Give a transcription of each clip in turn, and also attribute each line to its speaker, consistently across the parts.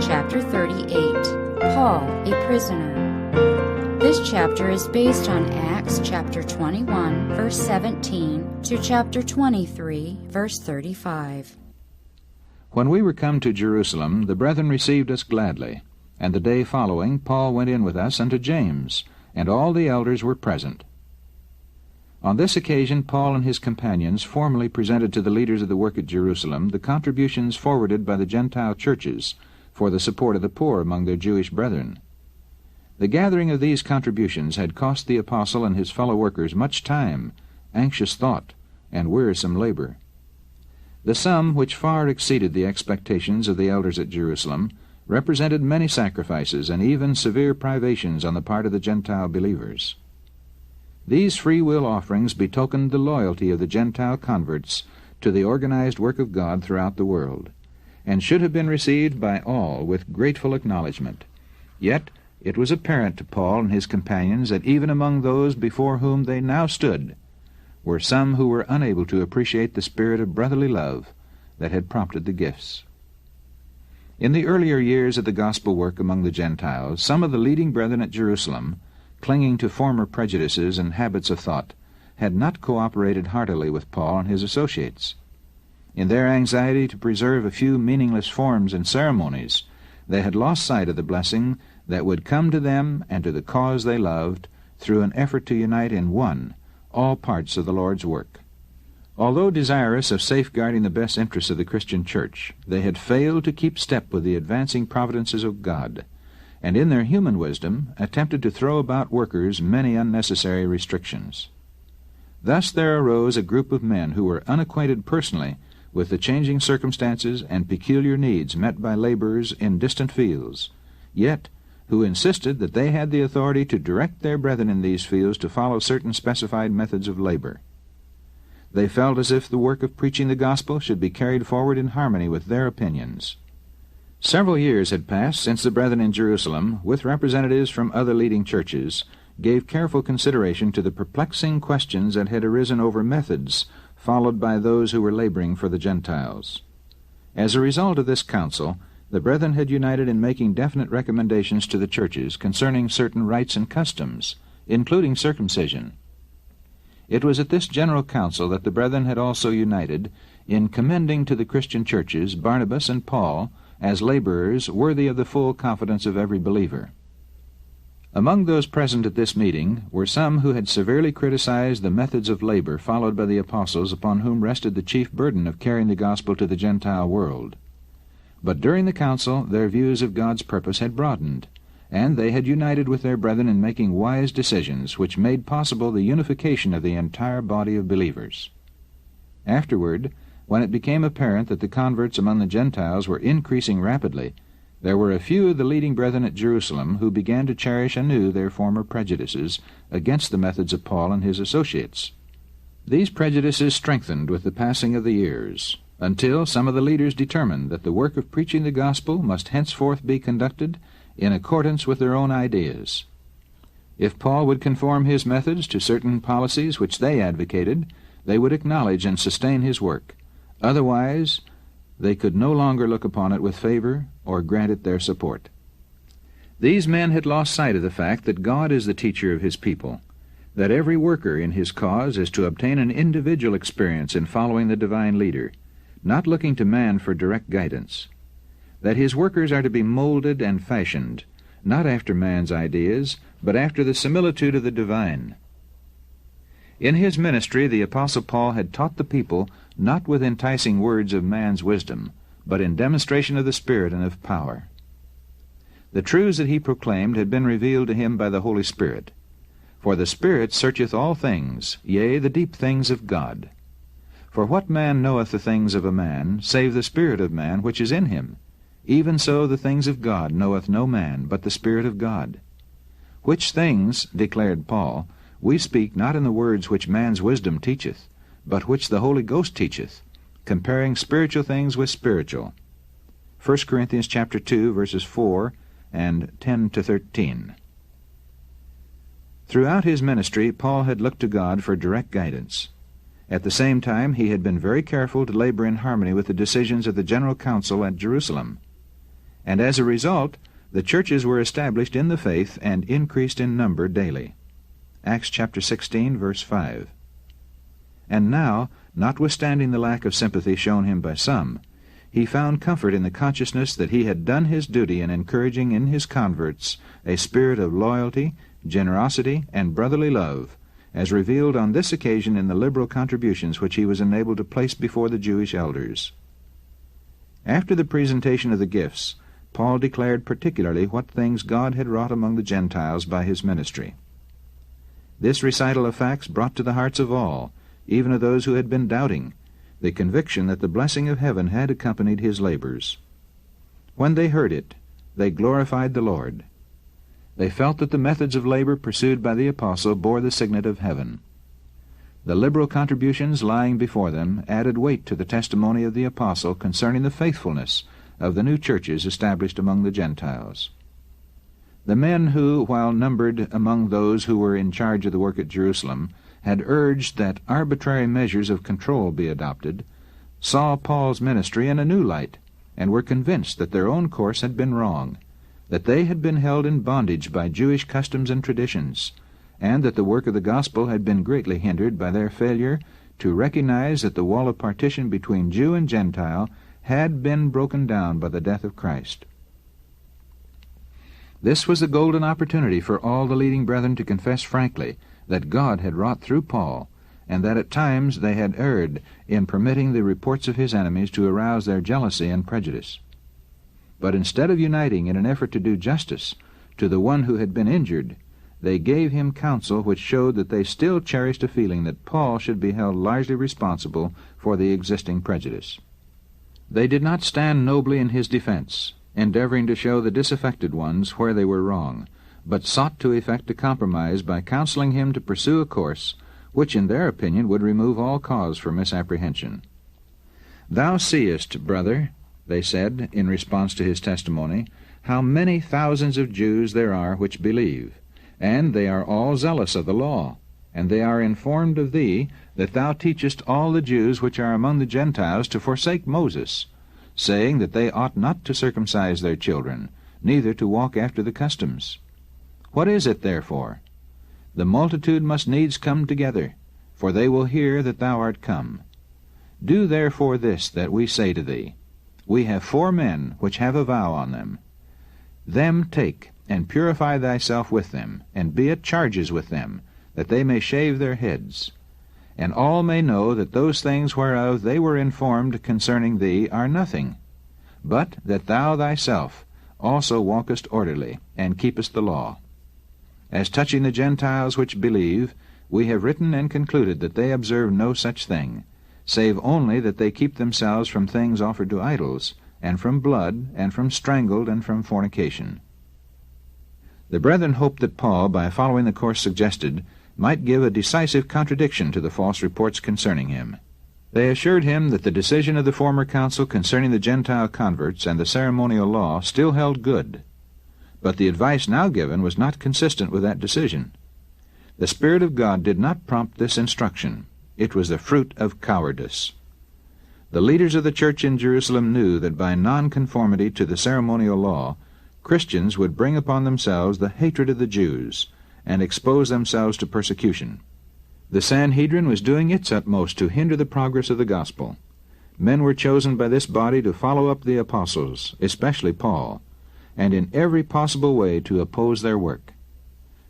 Speaker 1: Chapter 38. Paul, a Prisoner. This chapter is based on Acts chapter 21, verse 17, to chapter 23, verse 35.
Speaker 2: When we were come to Jerusalem, the brethren received us gladly, and the day following Paul went in with us unto James, and all the elders were present. On this occasion Paul and his companions formally presented to the leaders of the work at Jerusalem the contributions forwarded by the Gentile churches for the support of the poor among their Jewish brethren. The gathering of these contributions had cost the apostle and his fellow workers much time, anxious thought, and wearisome labor. The sum, which far exceeded the expectations of the elders at Jerusalem, represented many sacrifices and even severe privations on the part of the Gentile believers. These free will offerings betokened the loyalty of the Gentile converts to the organized work of God throughout the world, and should have been received by all with grateful acknowledgment. Yet it was apparent to Paul and his companions that even among those before whom they now stood were some who were unable to appreciate the spirit of brotherly love that had prompted the gifts. In the earlier years of the gospel work among the Gentiles, some of the leading brethren at Jerusalem, clinging to former prejudices and habits of thought, had not cooperated heartily with Paul and his associates. In their anxiety to preserve a few meaningless forms and ceremonies, they had lost sight of the blessing that would come to them and to the cause they loved through an effort to unite in one all parts of the Lord's work. Although desirous of safeguarding the best interests of the Christian church, they had failed to keep step with the advancing providences of God, and in their human wisdom attempted to throw about workers many unnecessary restrictions. Thus there arose a group of men who were unacquainted personally with the changing circumstances and peculiar needs met by laborers in distant fields, yet who insisted that they had the authority to direct their brethren in these fields to follow certain specified methods of labor. They felt as if the work of preaching the gospel should be carried forward in harmony with their opinions. Several years had passed since the brethren in Jerusalem, with representatives from other leading churches, gave careful consideration to the perplexing questions that had arisen over methods followed by those who were laboring for the Gentiles. As a result of this council, the brethren had united in making definite recommendations to the churches concerning certain rites and customs, including circumcision. It was at this general council that the brethren had also united in commending to the Christian churches Barnabas and Paul as laborers worthy of the full confidence of every believer. Among those present at this meeting were some who had severely criticized the methods of labor followed by the apostles, upon whom rested the chief burden of carrying the gospel to the Gentile world. But during the council their views of God's purpose had broadened, and they had united with their brethren in making wise decisions which made possible the unification of the entire body of believers. Afterward, when it became apparent that the converts among the Gentiles were increasing rapidly, there were a few of the leading brethren at Jerusalem who began to cherish anew their former prejudices against the methods of Paul and his associates. These prejudices strengthened with the passing of the years, until some of the leaders determined that the work of preaching the gospel must henceforth be conducted in accordance with their own ideas. If Paul would conform his methods to certain policies which they advocated, they would acknowledge and sustain his work. Otherwise, they could no longer look upon it with favor or grant it their support. These men had lost sight of the fact that God is the teacher of his people, that every worker in his cause is to obtain an individual experience in following the divine leader, not looking to man for direct guidance, that his workers are to be molded and fashioned, not after man's ideas, but after the similitude of the divine. In his ministry the Apostle Paul had taught the people not with enticing words of man's wisdom, but in demonstration of the Spirit and of power. The truths that he proclaimed had been revealed to him by the Holy Spirit. For the Spirit searcheth all things, yea, the deep things of God. For what man knoweth the things of a man, save the Spirit of man which is in him? Even so the things of God knoweth no man, but the Spirit of God. Which things, declared Paul, we speak not in the words which man's wisdom teacheth, but which the Holy Ghost teacheth, comparing spiritual things with spiritual. 1 Corinthians chapter 2, verses 4 and 10 to 13. Throughout his ministry, Paul had looked to God for direct guidance. At the same time, he had been very careful to labor in harmony with the decisions of the General Council at Jerusalem. and as a result, the churches were established in the faith and increased in number daily. Acts chapter 16, verse 5. And now, notwithstanding the lack of sympathy shown him by some, he found comfort in the consciousness that he had done his duty in encouraging in his converts a spirit of loyalty, generosity, and brotherly love, as revealed on this occasion in the liberal contributions which he was enabled to place before the Jewish elders. After the presentation of the gifts, Paul declared particularly what things God had wrought among the Gentiles by his ministry. This recital of facts brought to the hearts of all, even of those who had been doubting, the conviction that the blessing of heaven had accompanied his labors. When they heard it, they glorified the Lord. They felt that the methods of labor pursued by the apostle bore the signet of heaven. The liberal contributions lying before them added weight to the testimony of the apostle concerning the faithfulness of the new churches established among the Gentiles. The men who, while numbered among those who were in charge of the work at Jerusalem, had urged that arbitrary measures of control be adopted, saw Paul's ministry in a new light, and were convinced that their own course had been wrong, that they had been held in bondage by Jewish customs and traditions, and that the work of the gospel had been greatly hindered by their failure to recognize that the wall of partition between Jew and Gentile had been broken down by the death of Christ. This was the golden opportunity for all the leading brethren to confess frankly that God had wrought through Paul, and that at times they had erred in permitting the reports of his enemies to arouse their jealousy and prejudice. But instead of uniting in an effort to do justice to the one who had been injured, they gave him counsel which showed that they still cherished a feeling that Paul should be held largely responsible for the existing prejudice. They did not stand nobly in his defense, endeavoring to show the disaffected ones where they were wrong, but sought to effect a compromise by counseling him to pursue a course which in their opinion would remove all cause for misapprehension. "Thou seest, brother," they said, in response to his testimony, "how many thousands of Jews there are which believe, and they are all zealous of the law, and they are informed of thee, that thou teachest all the Jews which are among the Gentiles to forsake Moses, saying that they ought not to circumcise their children, neither to walk after the customs. What is it, therefore? The multitude must needs come together, for they will hear that thou art come. Do therefore this that we say to thee. We have 4 men which have a vow on them. Them take, and purify thyself with them, and be at charges with them, that they may shave their heads. And all may know that those things whereof they were informed concerning thee are nothing, but that thou thyself also walkest orderly, and keepest the law. As touching the Gentiles which believe, we have written and concluded that they observe no such thing, save only that they keep themselves from things offered to idols, and from blood, and from strangled, and from fornication." The brethren hoped that Paul, by following the course suggested, might give a decisive contradiction to the false reports concerning him. They assured him that the decision of the former council concerning the Gentile converts and the ceremonial law still held good, but the advice now given was not consistent with that decision. The Spirit of God did not prompt this instruction. It was the fruit of cowardice. The leaders of the church in Jerusalem knew that by nonconformity to the ceremonial law, Christians would bring upon themselves the hatred of the Jews and expose themselves to persecution. The Sanhedrin was doing its utmost to hinder the progress of the gospel. Men were chosen by this body to follow up the apostles, especially Paul, and in every possible way to oppose their work.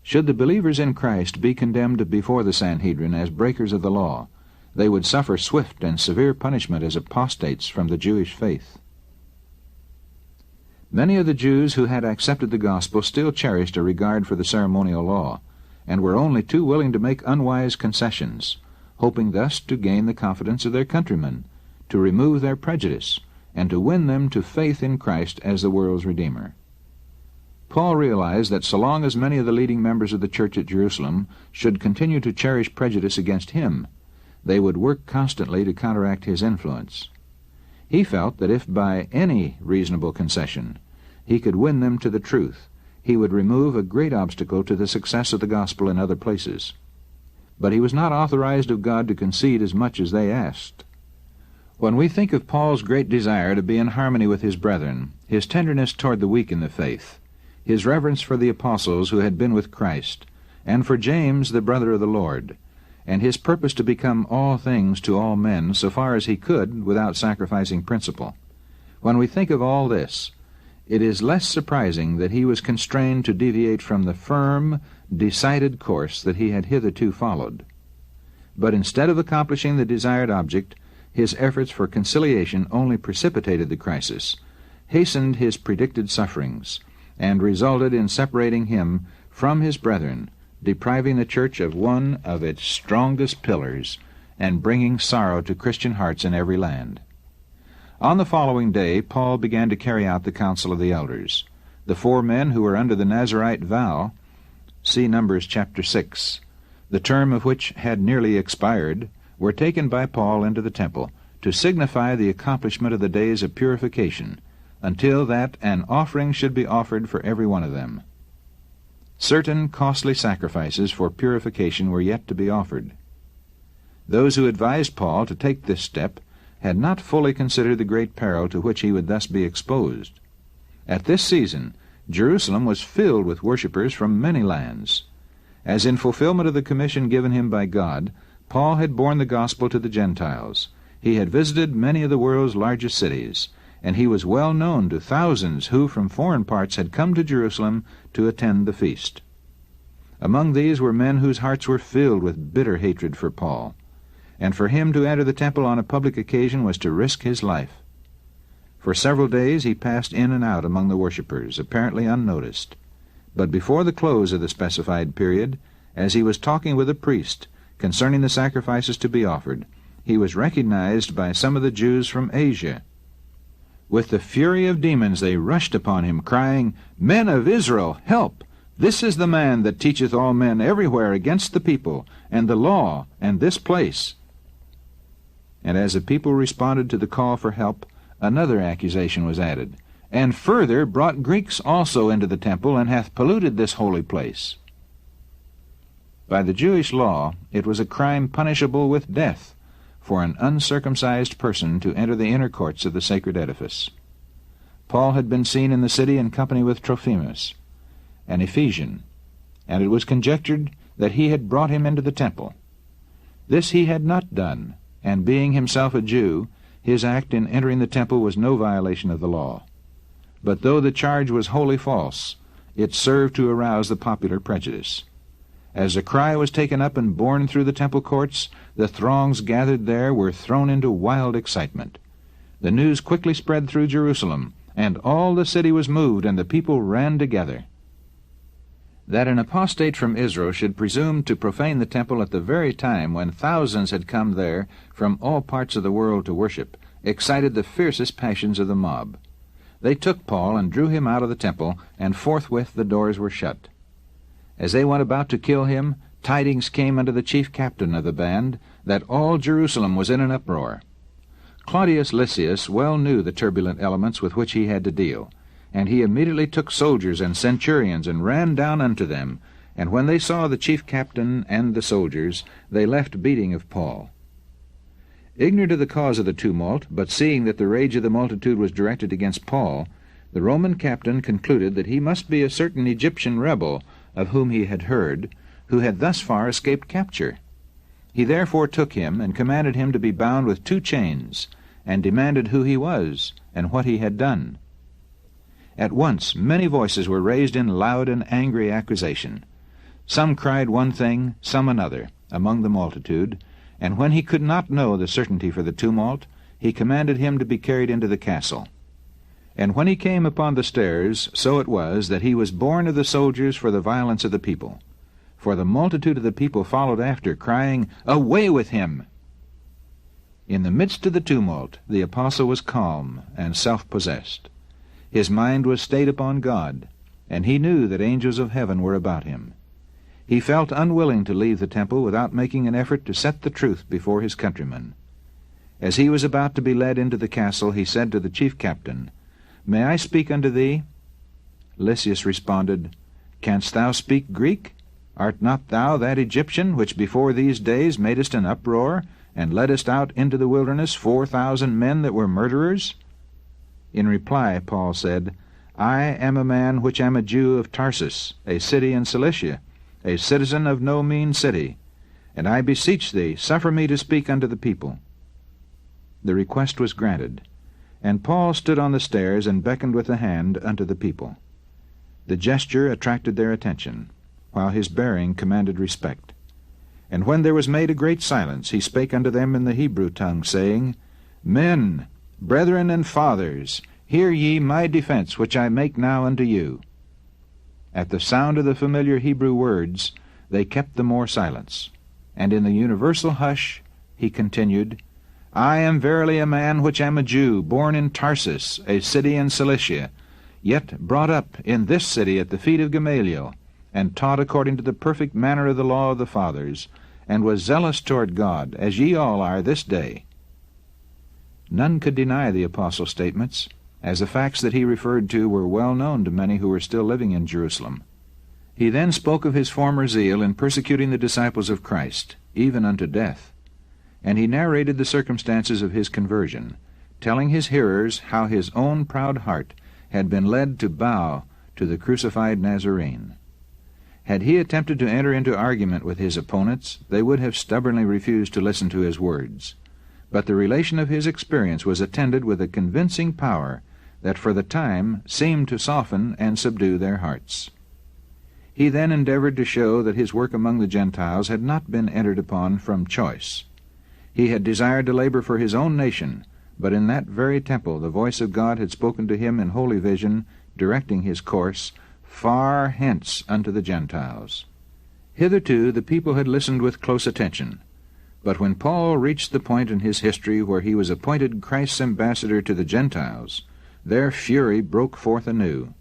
Speaker 2: Should the believers in Christ be condemned before the Sanhedrin as breakers of the law, they would suffer swift and severe punishment as apostates from the Jewish faith. Many of the Jews who had accepted the gospel still cherished a regard for the ceremonial law, and were only too willing to make unwise concessions, hoping thus to gain the confidence of their countrymen, to remove their prejudice, and to win them to faith in Christ as the world's Redeemer. Paul realized that so long as many of the leading members of the church at Jerusalem should continue to cherish prejudice against him, they would work constantly to counteract his influence. He felt that if by any reasonable concession he could win them to the truth, he would remove a great obstacle to the success of the gospel in other places. But he was not authorized of God to concede as much as they asked. When we think of Paul's great desire to be in harmony with his brethren, his tenderness toward the weak in the faith, his reverence for the apostles who had been with Christ, and for James, the brother of the Lord, and his purpose to become all things to all men so far as he could without sacrificing principle, when we think of all this, it is less surprising that he was constrained to deviate from the firm, decided course that he had hitherto followed. But instead of accomplishing the desired object, his efforts for conciliation only precipitated the crisis, hastened his predicted sufferings, and resulted in separating him from his brethren, depriving the church of one of its strongest pillars, and bringing sorrow to Christian hearts in every land. On the following day, Paul began to carry out the counsel of the elders. The 4 men who were under the Nazirite vow, see Numbers chapter 6, the term of which had nearly expired, were taken by Paul into the temple to signify the accomplishment of the days of purification, until that an offering should be offered for every one of them. Certain costly sacrifices for purification were yet to be offered. Those who advised Paul to take this step had not fully considered the great peril to which he would thus be exposed. At this season, Jerusalem was filled with worshippers from many lands. As in fulfillment of the commission given him by God, Paul had borne the gospel to the Gentiles. He had visited many of the world's largest cities, and he was well known to thousands who from foreign parts had come to Jerusalem to attend the feast. Among these were men whose hearts were filled with bitter hatred for Paul, and for him to enter the temple on a public occasion was to risk his life. For several days he passed in and out among the worshippers, apparently unnoticed. But before the close of the specified period, as he was talking with a priest concerning the sacrifices to be offered, he was recognized by some of the Jews from Asia. With the fury of demons they rushed upon him, crying, "Men of Israel, help! This is the man that teacheth all men everywhere against the people, and the law, and this place." And as the people responded to the call for help, another accusation was added, "And further brought Greeks also into the temple, and hath polluted this holy place." By the Jewish law, it was a crime punishable with death for an uncircumcised person to enter the inner courts of the sacred edifice. Paul had been seen in the city in company with Trophimus, an Ephesian, and it was conjectured that he had brought him into the temple. This he had not done, and being himself a Jew, his act in entering the temple was no violation of the law. But though the charge was wholly false, it served to arouse the popular prejudice. As the cry was taken up and borne through the temple courts, the throngs gathered there were thrown into wild excitement. The news quickly spread through Jerusalem, and all the city was moved, and the people ran together. That an apostate from Israel should presume to profane the temple at the very time when thousands had come there from all parts of the world to worship excited the fiercest passions of the mob. They took Paul and drew him out of the temple, and forthwith the doors were shut. As they went about to kill him, tidings came unto the chief captain of the band that all Jerusalem was in an uproar. Claudius Lysias well knew the turbulent elements with which he had to deal, and he immediately took soldiers and centurions and ran down unto them, and when they saw the chief captain and the soldiers, they left beating of Paul. Ignorant of the cause of the tumult, but seeing that the rage of the multitude was directed against Paul, the Roman captain concluded that he must be a certain Egyptian rebel of whom he had heard, who had thus far escaped capture. He therefore took him and commanded him to be bound with 2 chains, and demanded who he was and what he had done. At once many voices were raised in loud and angry accusation. Some cried one thing, some another, among the multitude, and when he could not know the certainty for the tumult, he commanded him to be carried into the castle. And when he came upon the stairs, so it was that he was borne of the soldiers for the violence of the people. For the multitude of the people followed after, crying, "Away with him!" In the midst of the tumult, the apostle was calm and self-possessed. His mind was stayed upon God, and he knew that angels of heaven were about him. He felt unwilling to leave the temple without making an effort to set the truth before his countrymen. As he was about to be led into the castle, he said to the chief captain, "May I speak unto thee?" Lysias responded, "Canst thou speak Greek? Art not thou that Egyptian which before these days madest an uproar, and leddest out into the wilderness 4,000 men that were murderers? In reply, Paul said, I am a man which am a Jew of Tarsus, a city in Cilicia, a citizen of no mean city, and I beseech thee, suffer me to speak unto the people. The request was granted, and Paul stood on the stairs and beckoned with the hand unto the people. The gesture attracted their attention, while his bearing commanded respect. And when there was made a great silence, he spake unto them in the Hebrew tongue, saying, Men, brethren and fathers, hear ye my defense which I make now unto you. At the sound of the familiar Hebrew words, they kept the more silence. And in the universal hush he continued, I am verily a man which am a Jew, born in Tarsus, a city in Cilicia, yet brought up in this city at the feet of Gamaliel, and taught according to the perfect manner of the law of the fathers, and was zealous toward God, as ye all are this day. None could deny the apostle's statements, as the facts that he referred to were well known to many who were still living in Jerusalem. He then spoke of his former zeal in persecuting the disciples of Christ, even unto death, and he narrated the circumstances of his conversion, telling his hearers how his own proud heart had been led to bow to the crucified Nazarene. Had he attempted to enter into argument with his opponents, they would have stubbornly refused to listen to his words. But the relation of his experience was attended with a convincing power that for the time seemed to soften and subdue their hearts. He then endeavored to show that his work among the Gentiles had not been entered upon from choice. He had desired to labor for his own nation, but in that very temple the voice of God had spoken to him in holy vision, directing his course far hence unto the Gentiles. Hitherto the people had listened with close attention, but when Paul reached the point in his history where he was appointed Christ's ambassador to the Gentiles, their fury broke forth anew.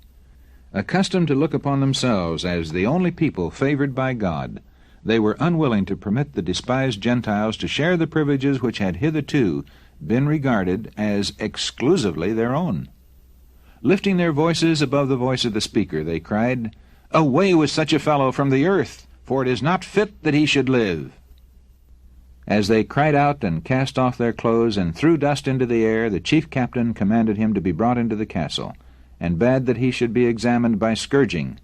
Speaker 2: Accustomed to look upon themselves as the only people favored by God, they were unwilling to permit the despised Gentiles to share the privileges which had hitherto been regarded as exclusively their own. Lifting their voices above the voice of the speaker, they cried, Away with such a fellow from the earth, for it is not fit that he should live. As they cried out and cast off their clothes and threw dust into the air, the chief captain commanded him to be brought into the castle, and bade that he should be examined by scourging,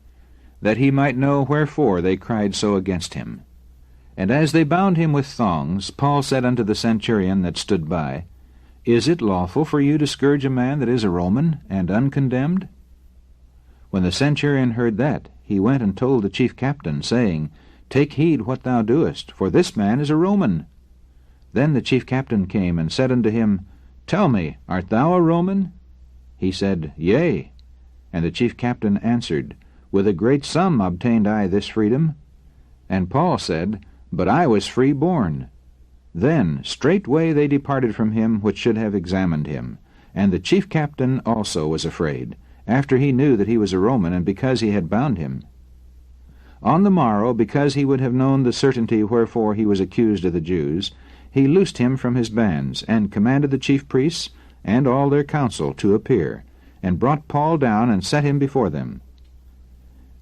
Speaker 2: that he might know wherefore they cried so against him. And as they bound him with thongs, Paul said unto the centurion that stood by, Is it lawful for you to scourge a man that is a Roman, and uncondemned? When the centurion heard that, he went and told the chief captain, saying, Take heed what thou doest, for this man is a Roman. Then the chief captain came and said unto him, Tell me, art thou a Roman? He said, Yea. And the chief captain answered, With a great sum obtained I this freedom. And Paul said, But I was free born. Then straightway they departed from him which should have examined him. And the chief captain also was afraid, after he knew that he was a Roman, and because he had bound him. On the morrow, because he would have known the certainty wherefore he was accused of the Jews, he loosed him from his bands, and commanded the chief priests and all their council to appear, and brought Paul down and set him before them.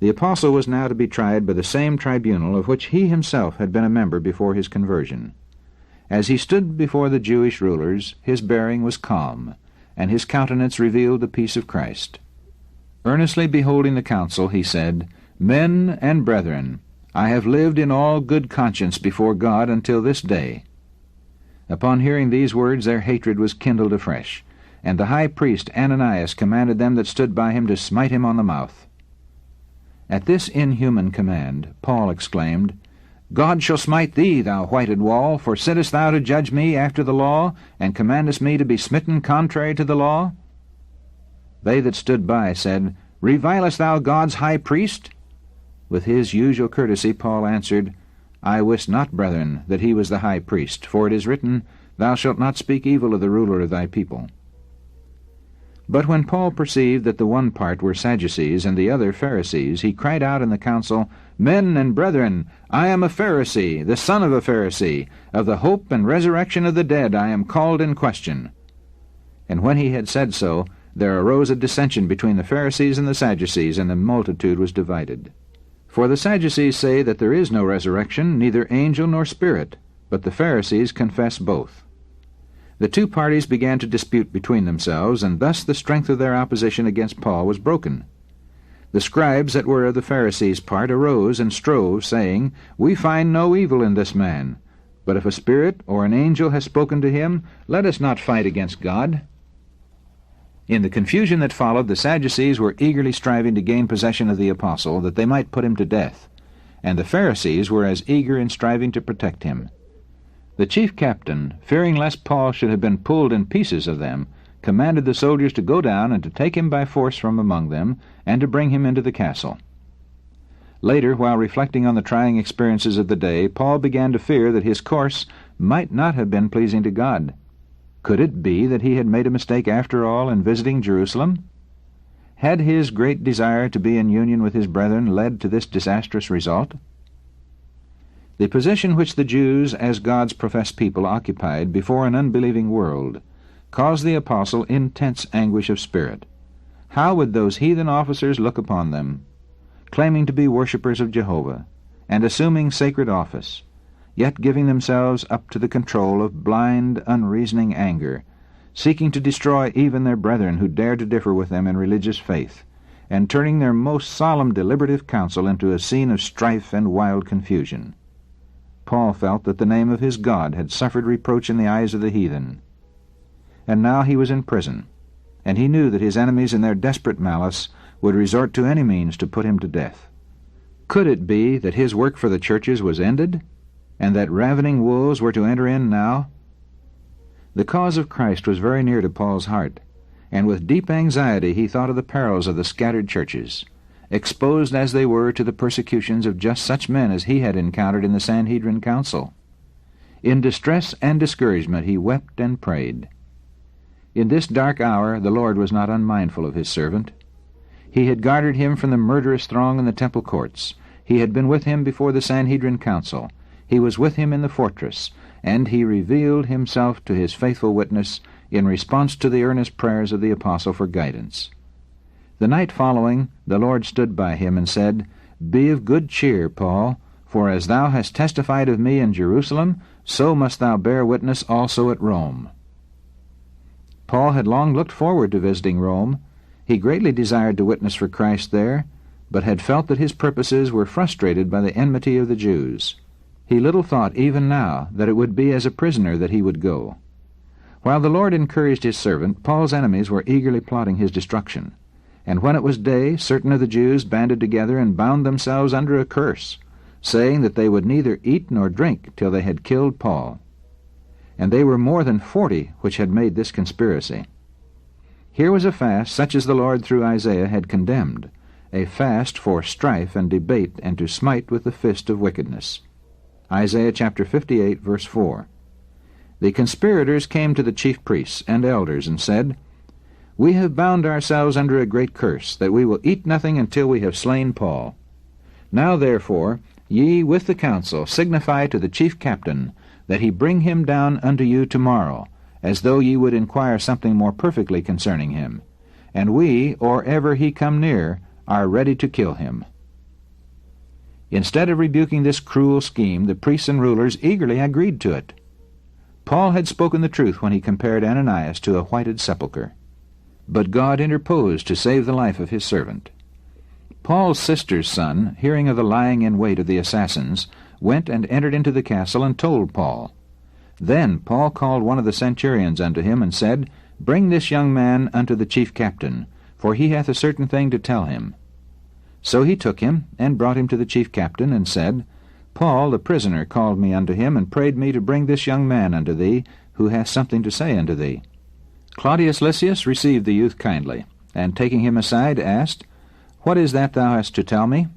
Speaker 2: The apostle was now to be tried by the same tribunal of which he himself had been a member before his conversion. As he stood before the Jewish rulers, his bearing was calm, and his countenance revealed the peace of Christ. Earnestly beholding the council, he said, Men and brethren, I have lived in all good conscience before God until this day. Upon hearing these words their hatred was kindled afresh, and the high priest Ananias commanded them that stood by him to smite him on the mouth. At this inhuman command Paul exclaimed, God shall smite thee, thou whited wall, for sittest thou to judge me after the law, and commandest me to be smitten contrary to the law? They that stood by said, Revilest thou God's high priest? With his usual courtesy Paul answered, I wist not, brethren, that he was the high priest, for it is written, Thou shalt not speak evil of the ruler of thy people. But when Paul perceived that the one part were Sadducees and the other Pharisees, he cried out in the council, Men and brethren, I am a Pharisee, the son of a Pharisee. Of the hope and resurrection of the dead I am called in question. And when he had said so, there arose a dissension between the Pharisees and the Sadducees, and the multitude was divided. For the Sadducees say that there is no resurrection, neither angel nor spirit, but the Pharisees confessed both. The two parties began to dispute between themselves, and thus the strength of their opposition against Paul was broken. The scribes that were of the Pharisees' part arose and strove, saying, "We find no evil in this man. But if a spirit or an angel has spoken to him, let us not fight against God." In the confusion that followed, the Sadducees were eagerly striving to gain possession of the apostle, that they might put him to death, and the Pharisees were as eager in striving to protect him. The chief captain, fearing lest Paul should have been pulled in pieces of them, commanded the soldiers to go down and to take him by force from among them, and to bring him into the castle. Later, while reflecting on the trying experiences of the day, Paul began to fear that his course might not have been pleasing to God. Could it be that he had made a mistake after all in visiting Jerusalem? Had his great desire to be in union with his brethren led to this disastrous result? The position which the Jews, as God's professed people, occupied before an unbelieving world caused the apostle intense anguish of spirit. How would those heathen officers look upon them, claiming to be worshippers of Jehovah, and assuming sacred office, yet giving themselves up to the control of blind, unreasoning anger, seeking to destroy even their brethren who dared to differ with them in religious faith, and turning their most solemn deliberative council into a scene of strife and wild confusion? Paul felt that the name of his God had suffered reproach in the eyes of the heathen. And now he was in prison, and he knew that his enemies in their desperate malice would resort to any means to put him to death. Could it be that his work for the churches was ended, and that ravening wolves were to enter in now? The cause of Christ was very near to Paul's heart, and with deep anxiety he thought of the perils of the scattered churches, exposed as they were to the persecutions of just such men as he had encountered in the Sanhedrin Council. In distress and discouragement he wept and prayed. In this dark hour the Lord was not unmindful of his servant. He had guarded him from the murderous throng in the temple courts. He had been with him before the Sanhedrin Council. He was with him in the fortress, and he revealed himself to his faithful witness in response to the earnest prayers of the apostle for guidance. The night following, the Lord stood by him and said, "Be of good cheer, Paul, for as thou hast testified of me in Jerusalem, so must thou bear witness also at Rome." Paul had long looked forward to visiting Rome. He greatly desired to witness for Christ there, but had felt that his purposes were frustrated by the enmity of the Jews. He little thought even now that it would be as a prisoner that he would go. While the Lord encouraged his servant, Paul's enemies were eagerly plotting his destruction. And when it was day, certain of the Jews banded together and bound themselves under a curse, saying that they would neither eat nor drink till they had killed Paul. And they were more than 40 which had made this conspiracy. Here was a fast such as the Lord through Isaiah had condemned, a fast for strife and debate and to smite with the fist of wickedness. Isaiah chapter 58, verse 4. The conspirators came to the chief priests and elders and said, "We have bound ourselves under a great curse, that we will eat nothing until we have slain Paul. Now therefore ye with the council signify to the chief captain that he bring him down unto you tomorrow, as though ye would inquire something more perfectly concerning him. And we, or ever he come near, are ready to kill him." Instead of rebuking this cruel scheme, the priests and rulers eagerly agreed to it. Paul had spoken the truth when he compared Ananias to a whited sepulchre. But God interposed to save the life of his servant. Paul's sister's son, hearing of the lying in wait of the assassins, went and entered into the castle and told Paul. Then Paul called one of the centurions unto him and said, "Bring this young man unto the chief captain, for he hath a certain thing to tell him." So he took him, and brought him to the chief captain, and said, "Paul the prisoner called me unto him, and prayed me to bring this young man unto thee, who hath something to say unto thee." Claudius Lysias received the youth kindly, and taking him aside, asked, "What is that thou hast to tell me?"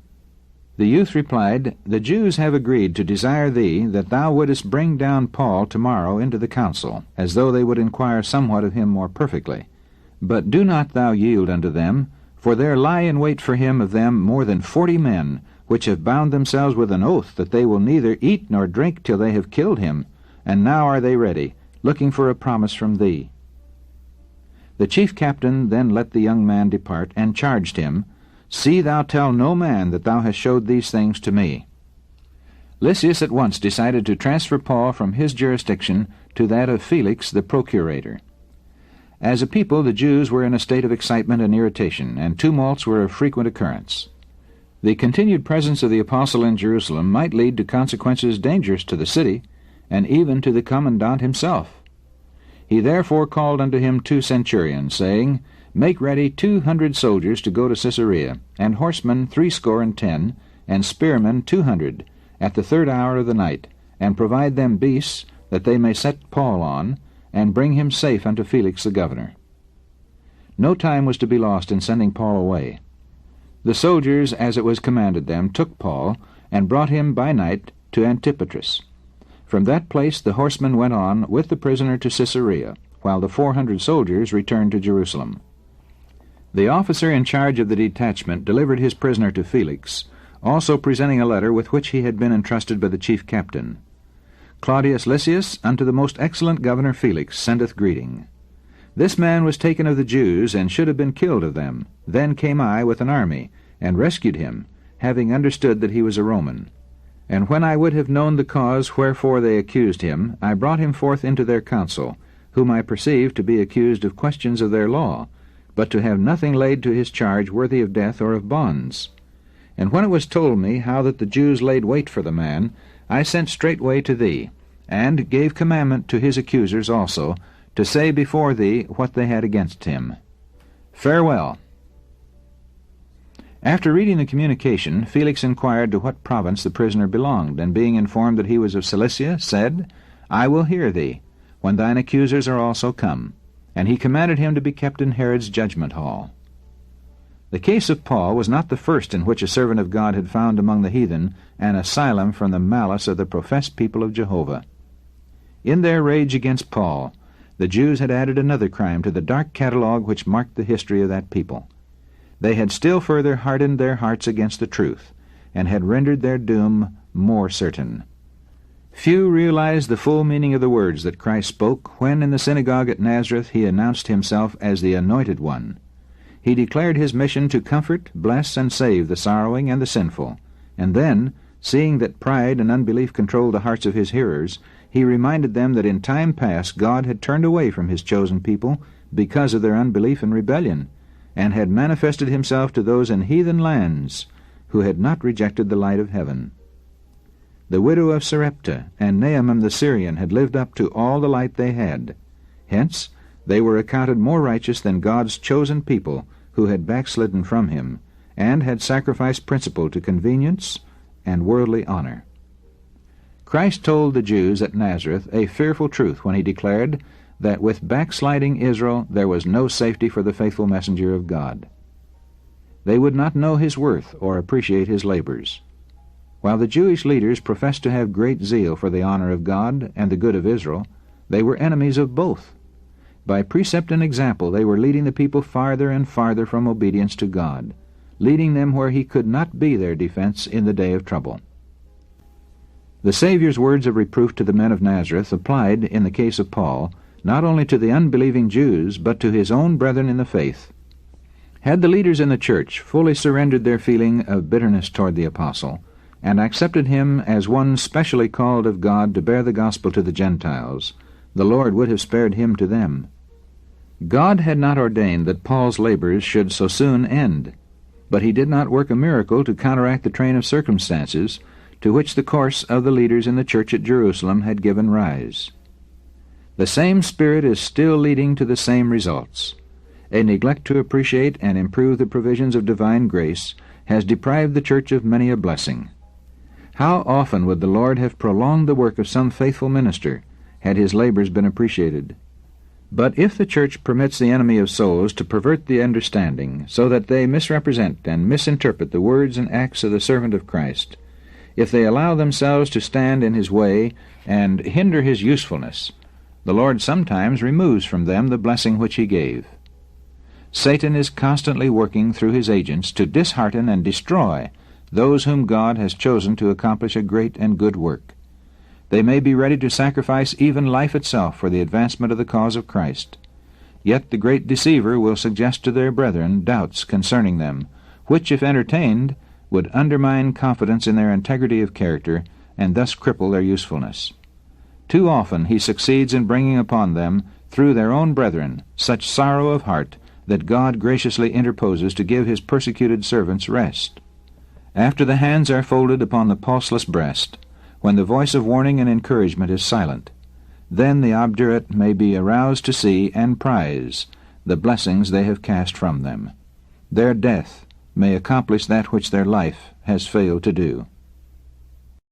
Speaker 2: The youth replied, "The Jews have agreed to desire thee that thou wouldest bring down Paul tomorrow into the council, as though they would inquire somewhat of him more perfectly. But do not thou yield unto them, for there lie in wait for him of them more than 40 men, which have bound themselves with an oath that they will neither eat nor drink till they have killed him, and now are they ready, looking for a promise from thee." The chief captain then let the young man depart, and charged him, "See thou tell no man that thou hast showed these things to me." Lysias at once decided to transfer Paul from his jurisdiction to that of Felix the procurator. As a people, the Jews were in a state of excitement and irritation, and tumults were of frequent occurrence. The continued presence of the apostle in Jerusalem might lead to consequences dangerous to the city, and even to the commandant himself. He therefore called unto him 2 centurions, saying, Make ready 200 soldiers to go to Caesarea, and horsemen 70, and spearmen 200, at the 3rd hour of the night, and provide them beasts, that they may set Paul on, and bring him safe unto Felix the governor. No time was to be lost in sending Paul away. The soldiers, as it was commanded them, took Paul, and brought him by night to Antipatris. From that place the horsemen went on with the prisoner to Caesarea, while the 400 soldiers returned to Jerusalem. The officer in charge of the detachment delivered his prisoner to Felix, also presenting a letter with which he had been entrusted by the chief captain. Claudius Lysias unto the most excellent governor Felix sendeth greeting. This man was taken of the Jews, and should have been killed of them. Then came I with an army, and rescued him, having understood that he was a Roman. And when I would have known the cause wherefore they accused him, I brought him forth into their council, whom I perceived to be accused of questions of their law, but to have nothing laid to his charge worthy of death or of bonds. And when it was told me how that the Jews laid wait for the man, I sent straightway to thee, and gave commandment to his accusers also, to say before thee what they had against him. Farewell. After reading the communication, Felix inquired to what province the prisoner belonged, and being informed that he was of Cilicia, said, I will hear thee, when thine accusers are also come. And he commanded him to be kept in Herod's judgment hall. The case of Paul was not the first in which a servant of God had found among the heathen an asylum from the malice of the professed people of Jehovah. In their rage against Paul, the Jews had added another crime to the dark catalogue which marked the history of that people. They had still further hardened their hearts against the truth, and had rendered their doom more certain. Few realized the full meaning of the words that Christ spoke when in the synagogue at Nazareth he announced himself as the Anointed One. He declared his mission to comfort, bless, and save the sorrowing and the sinful, and then, seeing that pride and unbelief controlled the hearts of his hearers, he reminded them that in time past God had turned away from his chosen people because of their unbelief and rebellion, and had manifested himself to those in heathen lands who had not rejected the light of heaven. The widow of Sarepta and Naaman the Syrian had lived up to all the light they had. Hence, they were accounted more righteous than God's chosen people who had backslidden from him, and had sacrificed principle to convenience and worldly honor. Christ told the Jews at Nazareth a fearful truth when he declared that with backsliding Israel there was no safety for the faithful messenger of God. They would not know his worth or appreciate his labors. While the Jewish leaders professed to have great zeal for the honor of God and the good of Israel, they were enemies of both. By precept and example they were leading the people farther and farther from obedience to God, leading them where he could not be their defense in the day of trouble. The Savior's words of reproof to the men of Nazareth applied, in the case of Paul, not only to the unbelieving Jews, but to his own brethren in the faith. Had the leaders in the church fully surrendered their feeling of bitterness toward the apostle, and accepted him as one specially called of God to bear the gospel to the Gentiles, the Lord would have spared him to them. God had not ordained that Paul's labors should so soon end, but he did not work a miracle to counteract the train of circumstances to which the course of the leaders in the church at Jerusalem had given rise. The same Spirit is still leading to the same results. A neglect to appreciate and improve the provisions of divine grace has deprived the church of many a blessing. How often would the Lord have prolonged the work of some faithful minister had his labors been appreciated? But if the church permits the enemy of souls to pervert the understanding so that they misrepresent and misinterpret the words and acts of the servant of Christ, if they allow themselves to stand in his way and hinder his usefulness, the Lord sometimes removes from them the blessing which he gave. Satan is constantly working through his agents to dishearten and destroy those whom God has chosen to accomplish a great and good work. They may be ready to sacrifice even life itself for the advancement of the cause of Christ. Yet the great deceiver will suggest to their brethren doubts concerning them, which, if entertained, would undermine confidence in their integrity of character and thus cripple their usefulness. Too often he succeeds in bringing upon them, through their own brethren, such sorrow of heart that God graciously interposes to give his persecuted servants rest. After the hands are folded upon the pulseless breast, when the voice of warning and encouragement is silent, then the obdurate may be aroused to see and prize the blessings they have cast from them. Their death may accomplish that which their life has failed to do.